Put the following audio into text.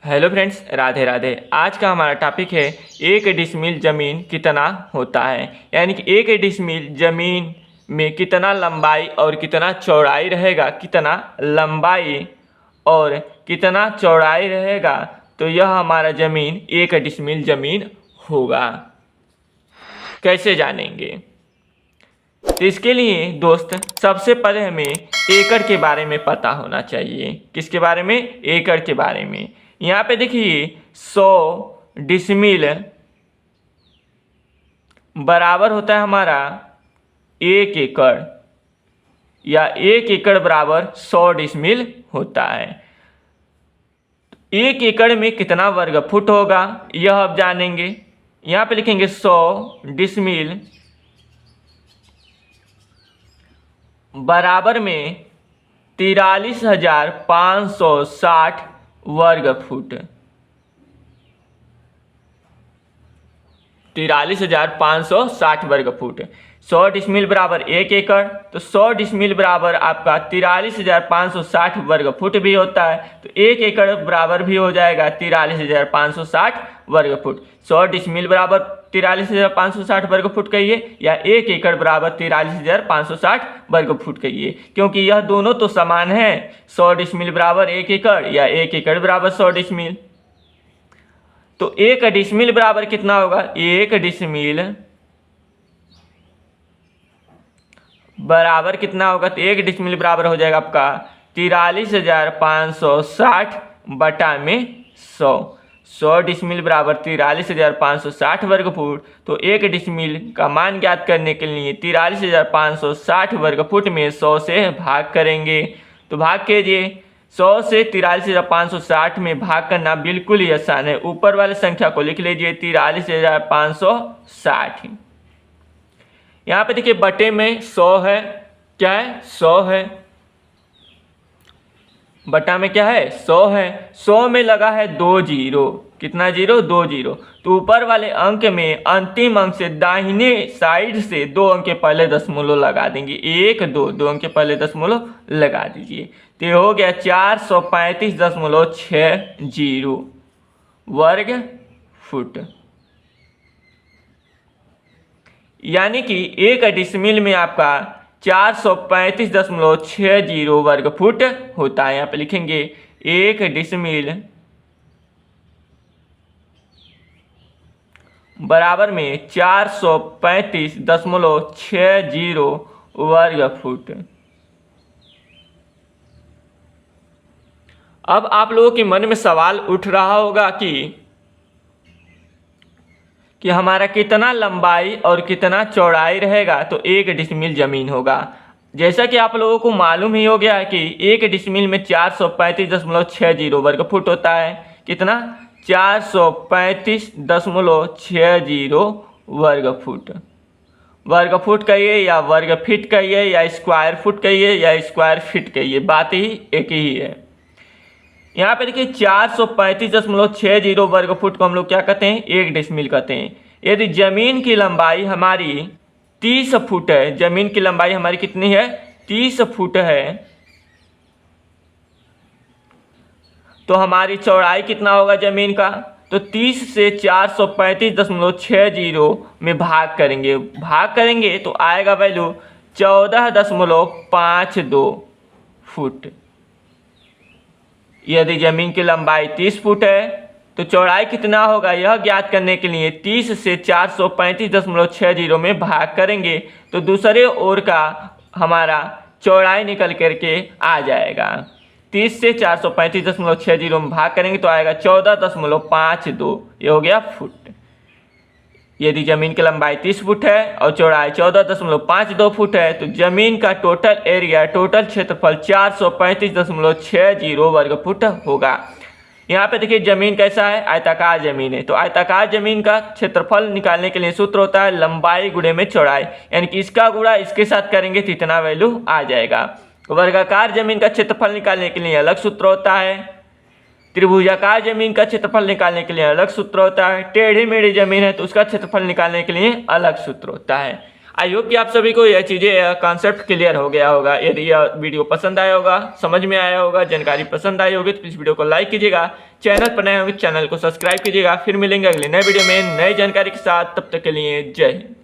Hello friends, Radhe Radhe. आज का हमारा टॉपिक है 1 डिसमिल ज़मीन कितना होता है। यानी कि 1 डिसमिल ज़मीन में कितना लंबाई और कितना चौड़ाई रहेगा, कितना लंबाई और कितना चौड़ाई रहेगा, तो यह हमारा ज़मीन 1 डिसमिल ज़मीन होगा। कैसे जानेंगे? तो इसके लिए दोस्त सबसे पहले हमें एकड़ के बारे में पता होना चाहिए। किसके बारे में? एकड़ के बारे में। यहाँ पे देखिए 100 डिसमिल बराबर होता है हमारा 1 एकड़, या 1 एकड़ बराबर 100 डिसमिल होता है। 1 एकड़ में कितना वर्ग फुट होगा यह अब जानेंगे। यहाँ पे लिखेंगे 100 डिसमिल बराबर में 43,560 वर्ग फुट। 43,560 वर्ग फुट। 100 डिसमिल बराबर 1 एकड़, तो 100 डिसमिल बराबर आपका 43,560 वर्ग फुट भी होता है। तो 1 एकड़ बराबर भी हो जाएगा 43,560 वर्ग फुट। 100 डिसमिल बराबर 43,560 वर्ग फुट कहिए, या 1 एकड़ बराबर 43,560 वर्ग फुट कहिए, क्योंकि यह दोनों तो समान है। 100 डिसमिल बराबर 1 एकड़ या 1 एकड़ बराबर 100 डिसमिल। तो 1 डिसमिल बराबर कितना होगा? 1 डिसमिल बराबर कितना होगा? तो 1 डिसमिल बराबर हो जाएगा आपका 43,560 बटा में 100। 100 डिसमिल बराबर 43,560 वर्ग फुट। तो 1 डिसमिल का मान ज्ञात करने के लिए 43,560 वर्ग फुट में 100 से भाग करेंगे। तो भाग कीजिए। 100 से 43,560 में भाग करना बिल्कुल ही आसान है। ऊपर वाले संख्या को लिख लीजिए 43,560। यहाँ पे देखिए बटे में 100 है। क्या है? 100 है। बटा में क्या है? 100 है। 100 में लगा है 2 जीरो। कितना जीरो? 2 जीरो। तो ऊपर वाले अंक में अंतिम अंक से दाहिने साइड से 2 अंक के पहले दशमलव लगा देंगे। 1 2 2 अंक के पहले दशमलव लगा दीजिए। तो ये हो गया 435.60 वर्ग फुट। यानी कि 1 डिसमिल में आपका 435.60 वर्ग फुट होता है। यहाँ पे लिखेंगे 1 डिसमिल बराबर में 435.60 वर्ग फुट। अब आप लोगों के मन में सवाल उठ रहा होगा कि हमारा कितना लंबाई और कितना चौड़ाई रहेगा तो 1 डिसमिल ज़मीन होगा। जैसा कि आप लोगों को मालूम ही हो गया है कि 1 डिसमिल में 435.60 वर्ग फुट होता है। कितना? 435.60 वर्ग फुट। वर्ग फुट कहिए या वर्ग फीट कहिए या स्क्वायर फुट कहिए या स्क्वायर फीट कहिए, बात ही एक ही है। यहाँ पे देखिए 435.60 वर्ग फुट को हम लोग क्या कहते हैं? 1 डिसमिल कहते हैं। यदि जमीन की लंबाई हमारी 30 फुट है, जमीन की लंबाई हमारी कितनी है? 30 फुट है, तो हमारी चौड़ाई कितना होगा जमीन का? तो 30 से 435.60 में भाग करेंगे तो आएगा वैल्यू 14.52 फुट। यदि जमीन की लंबाई 30 फुट है तो चौड़ाई कितना होगा यह ज्ञात करने के लिए 30 से 435.60 में भाग करेंगे तो दूसरे ओर का हमारा चौड़ाई निकल करके आ जाएगा। 30 से 435.60 में भाग करेंगे तो आएगा 14.52। ये हो गया फुट। यदि जमीन की लंबाई 30 फुट है और चौड़ाई 14.52 फुट है तो जमीन का टोटल एरिया, टोटल क्षेत्रफल 435.60 वर्ग फुट होगा। यहाँ पे देखिए जमीन कैसा है? आयताकार जमीन है। तो आयताकार जमीन का क्षेत्रफल निकालने के लिए सूत्र होता है लंबाई गुणे में चौड़ाई, यानी कि इसका गुणा इसके साथ करेंगे तो इतना वैल्यू आ जाएगा। वर्गाकार जमीन का क्षेत्रफल निकालने के लिए अलग सूत्र होता है। त्रिभुजाकार जमीन का क्षेत्रफल निकालने के लिए अलग सूत्र होता है। टेढ़ी मेढ़ी जमीन है तो उसका क्षेत्रफल निकालने के लिए अलग सूत्र होता है। आई होप कि आप सभी को यह चीज़ें कॉन्सेप्ट क्लियर हो गया होगा। यदि यह वीडियो पसंद आया होगा, समझ में आया होगा, जानकारी पसंद आई होगी तो इस वीडियो को लाइक कीजिएगा, चैनल पर नए होंगे चैनल को सब्सक्राइब कीजिएगा। फिर मिलेंगे अगले नए वीडियो में नई जानकारी के साथ, तब तक के लिए जय हिंद।